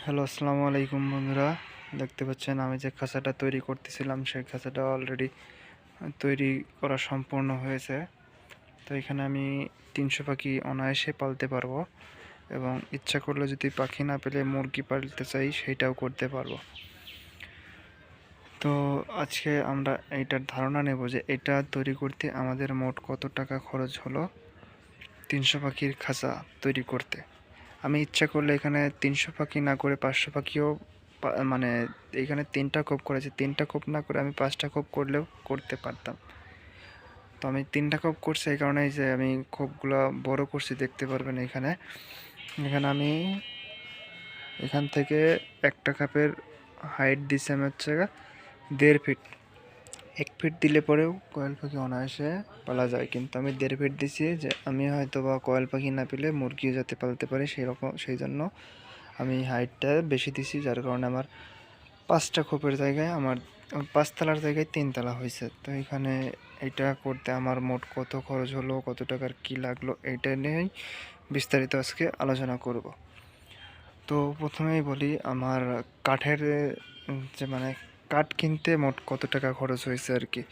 Hello, আসসালামু আলাইকুম বন্ধুরা। দেখতে পাচ্ছেন আমি যে খাঁচাটা তৈরি করতেছিলাম সেই খাঁচাটা অলরেডি তৈরি করা সম্পূর্ণ হয়েছে। তো এখানে আমি ৩০০ পাখি অনায়াসে পালতে পারবো এবং ইচ্ছা করলে যদি পাখি না পেলে মুরগি পালতে চাই সেইটাও করতে পারবো। তো আজকে আমরা এইটার ধারণা নেব যে এটা তৈরি করতে আমাদের মোট কত টাকা খরচ হলো ৩০০ পাখির খাঁচা তৈরি করতে। আমি ইচ্ছা করলে এখানে ৩০০ পাখি না করে ৫০০ পাখিও মানে এখানে ৩টা খোপ করেছি, ৩টা খোপ না করে আমি 5টা খোপ করলেও করতে পারতাম। তো আমি 3টা খোপ করছি এই কারণেই যে আমি খোপগুলো বড় করছি, দেখতে পারবেন এখানে। এখানে আমি এখান থেকে একটা খাপের হাইট দিচ্ছি আমি হচ্ছে 1.5 ফিট। 1 ফিট দিলে পরেও কোয়েল পাখি অনায়াসে পালা যায়, কিন্তু আমি 1.5 ফিট দিছি যে আমি হয়তো বা কোয়েল পাখি না পেলে মুরগিও যাতে পালতে পারে সেই জন্য আমি হাইটটা বেশি দিছি, যার কারণে আমার 5টা খোপের জায়গায় আমার 5 তলার জায়গায় 3 তলা হয়েছে। তো এখানে এটা করতে আমার মোট কত খরচ হলো, কত টাকার কি লাগলো, এইটা নিয়েই বিস্তারিত আজকে আলোচনা করব। তো প্রথমেই বলি আমার কাঠের যে কাঠ কিনতে মোট কত টাকা খরচ হয়েছে আর কি।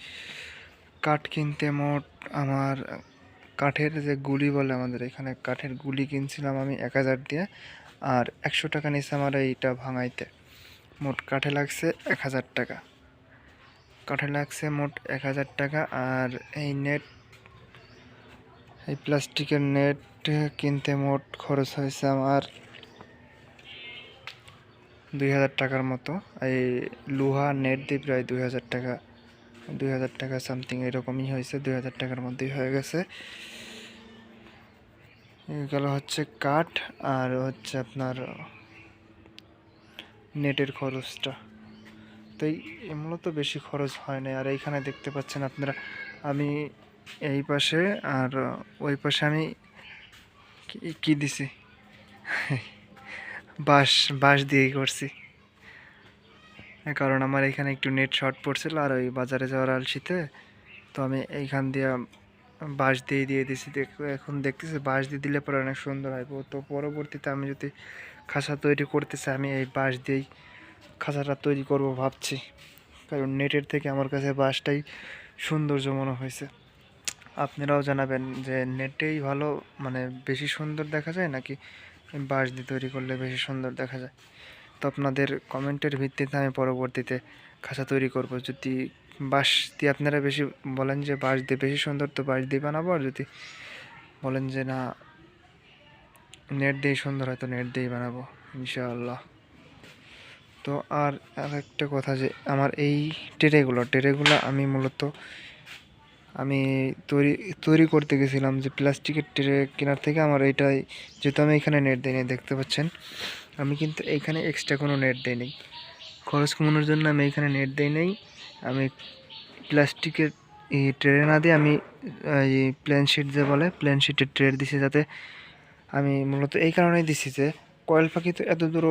কাঠ কিনতে মোট আমার কাঠের যে গুলি বলে আমাদের এখানে, কাঠের গুলি কিনছিলাম আমি 1000 দিয়ে, আর 100 টাকা নিয়েছে আমার এইটা ভাঙাইতে। মোট কাঠে লাগছে 1000 টাকা। কাঠে লাগছে মোট 1000 টাকা। আর এই প্লাস্টিকের নেট কিনতে মোট খরচ হয়েছে আমার 2000 টাকার মতো। এই লোহা নেট দিয়ে প্রায় 2000 টাকা, 2000 টাকা সামথিং এরকমই হয়েছে, 2000 টাকার মধ্যেই হয়ে গেছে। এগুলো হচ্ছে কাঠ, আর হচ্ছে আপনার নেটের খরচটা। তো এই মূলত বেশি খরচ হয় না। আর এইখানে দেখতে পাচ্ছেন আপনারা আমি এই পাশে আর ওই পাশে আমি কি দিছি বাঁশ বাঁশ দিয়েই করছি, কারণ আমার এখানে একটু নেট শর্ট পড়ছিল আর ওই বাজারে যাওয়ার আলসিতে তো আমি এইখান দিয়ে বাঁশ দিয়ে দিছি। এখন দেখতেছি বাঁশ দিয়ে দিলে পরে অনেক সুন্দর হয়। তো পরবর্তীতে আমি যদি খাঁচা তৈরি করতে চাই আমি এই বাঁশ দিয়েই খাঁচাটা তৈরি করব ভাবছি, কারণ নেটের থেকে আমার কাছে বাঁশটাই সৌন্দর্য মনে হয়েছে। আপনারাও জানাবেন যে নেটেই ভালো বেশি সুন্দর দেখা যায় নাকি বাঁশ দিয়ে তৈরি করলে বেশি সুন্দর দেখা যায়। তো আপনাদের কমেন্টের ভিত্তিতে আমি পরবর্তীতে খাঁচা তৈরি করব। যদি বাঁশ দিয়ে আপনারা বেশি বলেন যে বাঁশ দিয়ে বেশি সুন্দর, তো বাঁশ দিয়ে বানাবো। আর যদি বলেন যে না নেট দিয়েই সুন্দর হয়, তো নেট দিয়েই বানাবো ইনশাআল্লাহ। তো আর একটা কথা যে আমার এই ট্রেগুলো আমি মূলত আমি তৈরি করতে গেছিলাম যে প্লাস্টিকের ট্রে কেনার থেকে আমার এইটাই, যেহেতু আমি এখানে নেট দিইনি, দেখতে পাচ্ছেন আমি কিন্তু এইখানে এক্সট্রা কোনো নেট দিইনি। খরচ কমানোর জন্য আমি এইখানে নেট দিই নেই। আমি প্লাস্টিকের এই ট্রে না দিয়ে আমি এই প্লেন শিট যে বলে প্লেন শিটের ট্রে দিছি, যাতে আমি মূলত এই কারণেই দিছি যে কয়েল পাখি তো এত দূর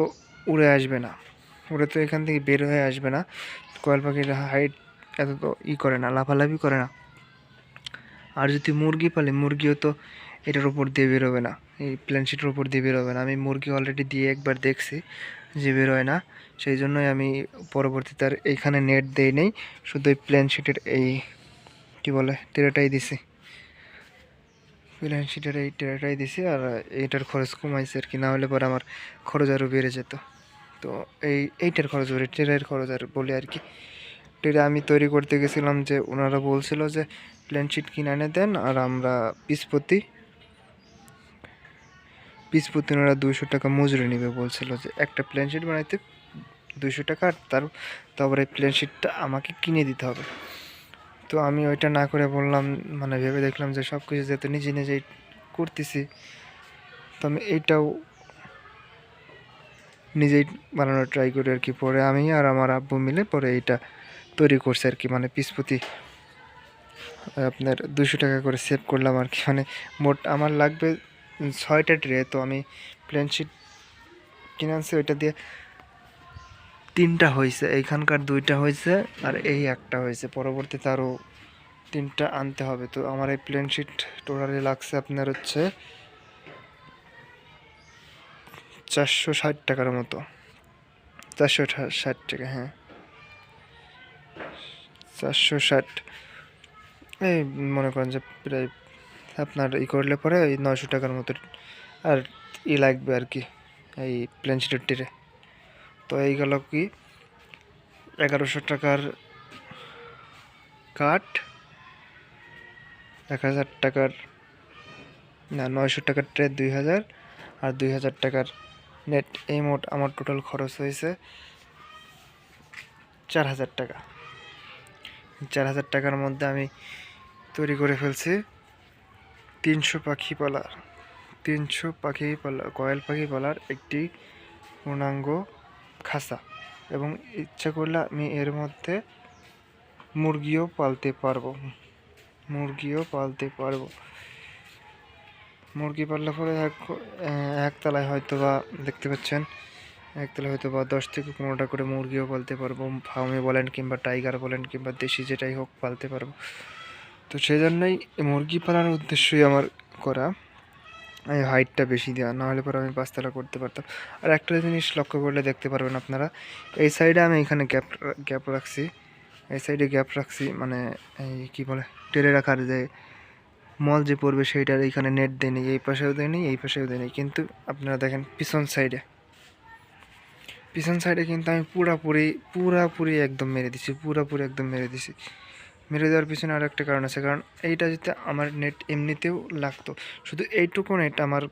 উড়ে আসবে না, উড়ে তো এখান থেকে বের হয়ে আসবে না। কয়েল পাখির হাইট এত তো করে না, লাফালাফি করে না। আর যদি মুরগি পালি, মুরগিও তো এটার উপর দিয়ে বেরোবে না, এই প্লেন শিটের উপর দিয়ে বেরোবে না। আমি মুরগি অলরেডি দিয়ে একবার দেখছি যে বেরোয় না, সেই জন্যই আমি পরবর্তীতে আর এইখানে নেট দেই নেই, শুধু এই প্লেন শিটের এই কী বলে ট্রেটাই দিছি, প্লেন শিটের এই ট্রেটাই দিছি। আর এইটার খরচ কমাইছে আর কি, না হলে পরে আমার খরচ আরও বেড়ে যেত। তো এইটার খরচ বেড়ে ট্রেনের খরচ আর বলি আর কি। ট্রে আমি তৈরি করতে গেছিলাম যে ওনারা বলছিল যে প্লেন শিট কিনে এনে দেন, আর আমরা পিস প্রতি ওনারা 200 টাকা মজুরি নেবে বলছিল, যে একটা প্লেন শিট বানাইতে 200 টাকা, আর তারপরে প্লেন শিটটা আমাকে কিনে দিতে হবে। তো আমি ওইটা না করে বললাম, ভেবে দেখলাম যে সব কিছু যেহেতু নিজেই করতেছি, তো আমি এইটাও নিজেই বানানোর ট্রাই করি আর কি। পরে আমি আর আমার আব্বু মিলে পরে এইটা তৈরি করছে আর কি, পিস প্রতি আপনার 200 টাকা করে সেভ করলাম আর কি। মোট আমার লাগবে 6টা ট্রে, তো আমি প্লেন শিট কিনে আনছি, ওইটা দিয়ে 3টা হয়েছে, এইখানকার 2টা হয়েছে আর এই একটা হয়েছে, পরবর্তীতে আরও 3টা আনতে হবে। তো আমার এই প্লেন শিট টোটালি লাগছে আপনার হচ্ছে 460 টাকার মতো। 460 টাকা, হ্যাঁ 460। এই মনে করেন যে প্রায় আপনার করলে পরে ওই 900 টাকার মতো আর লাগবে আর কি এই প্লেন শিটের টিরে। তো এই গেল কি 1100 টাকার কাঠ, 1000 টাকার না 900 টাকার ট্রে 2000, আর 2000 টাকার নেট। এই মোট আমার টোটাল খরচ হয়েছে 4000 টাকা। 4000 টাকার মধ্যে আমি তৈরি করে ফেলছি 300 পাখি পালার, 300 পাখি পালা কয়েল পাখি পালার একটি পূর্ণাঙ্গ খাঁচা, এবং ইচ্ছা করলে আমি এর মধ্যে মুরগিও পালতে পারবো। মুরগি পাললে পরে একতলায় হয়তো বা দেখতে পাচ্ছেন, একতলায় হয়তো বা 10 থেকে 15টা করে মুরগিও পালতে পারবো। ফার্মে বলেন কিংবা টাইগার বলেন কিংবা দেশি যেটাই হোক পালতে পারবো। তো সেই জন্যই মুরগি পালার উদ্দেশ্যই আমার করা, এই হাইটটা বেশি দেওয়া, নাহলে পরে আমি 5 তলা করতে পারতাম। আর একটা জিনিস লক্ষ্য করলে দেখতে পারবেন আপনারা, এই সাইডে আমি এখানে গ্যাপ রাখছি, এই সাইডে গ্যাপ রাখছি মানে এই কী বলে টেরে রাখার যে মল যে পড়বে সেইটার এইখানে নেট দেয়নি, এই পাশেও দেয়নি এই পাশেও দেয়নি। কিন্তু আপনারা দেখেন পিছন সাইডে কিন্তু আমি পুরাপুরি একদম মেরে দিছি, মেরে দেওয়ার পিছনে আর একটা কারণ আছে, কারণ এইটা যদি আমার নেট এমনিতেও লাগতো, শুধু এইটুকু নেট আমার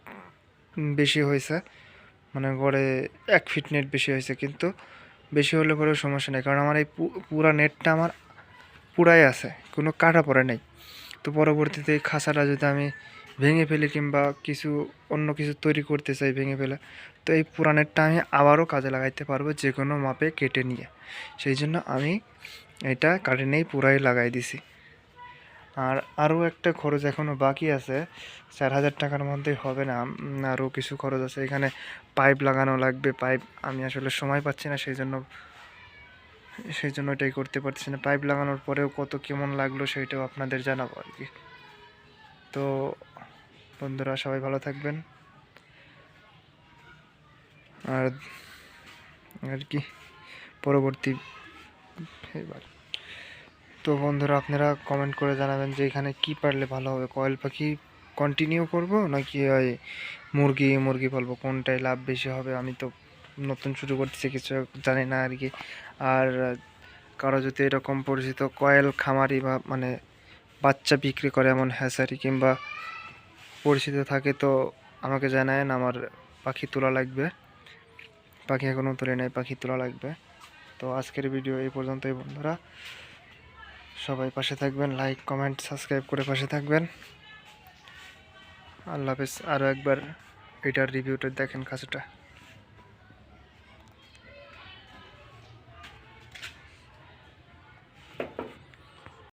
বেশি হয়েছে, মানে গড়ে 1 ফিট নেট বেশি হয়েছে। কিন্তু বেশি হলে পরেও সমস্যা নেই, কারণ আমার এই পুরা নেটটা আমার পুরাই আছে, কোনো কাটা পড়ে নেই। তো পরবর্তীতে এই খাঁচাটা যদি আমি ভেঙে ফেলি কিংবা অন্য কিছু তৈরি করতে চাই ভেঙে ফেলে, তো এই পুরা নেটটা আমি আবারও কাজে লাগাইতে পারবো যে কোনো মাপে কেটে নিয়ে। সেই জন্য আমি এটা কাটে নেই, পুরাই লাগাই দিছি। আর আরও একটা খরচ এখনও বাকি আছে, 4000 টাকার মধ্যে হবে না, আরও কিছু খরচ আছে। এখানে পাইপ লাগানো লাগবে, পাইপ আমি আসলে সময় পাচ্ছি না, সেই জন্য এটাই করতে পারছি না। পাইপ লাগানোর পরেও কত কেমন লাগলো সেটাও আপনাদের জানাবো আর কি। তো বন্ধুরা সবাই ভালো থাকবেন, আর কি পরবর্তী এবার। তো বন্ধুরা আপনারা কমেন্ট করে জানাবেন যে এখানে কি পারলে ভালো হবে, কয়েল পাখি কন্টিনিউ করব নাকি ওই মুরগি পালবো, কোনটায় লাভ বেশি হবে। আমি তো নতুন শুরু করতেছি, কিছু জানি না আর কি। আর কারো যদি এরকম পরিচিত কয়েল খামারি বা মানে বাচ্চা বিক্রি করে এমন হ্যাচারি কিংবা পরিচিত থাকে তো আমাকে জানায়েন, আমার পাখি তোলা লাগবে, পাখি এখনও তুলে নেই, পাখি তোলা লাগবে। তো আজকের ভিডিও এই পর্যন্তই বন্ধুরা, সবাই পাশে থাকবেন, লাইক কমেন্ট সাবস্ক্রাইব করে পাশে থাকবেন। আল্লাহ হাফেজ। আরও একবার এটার রিভিউটা দেখেন খাঁচাটা।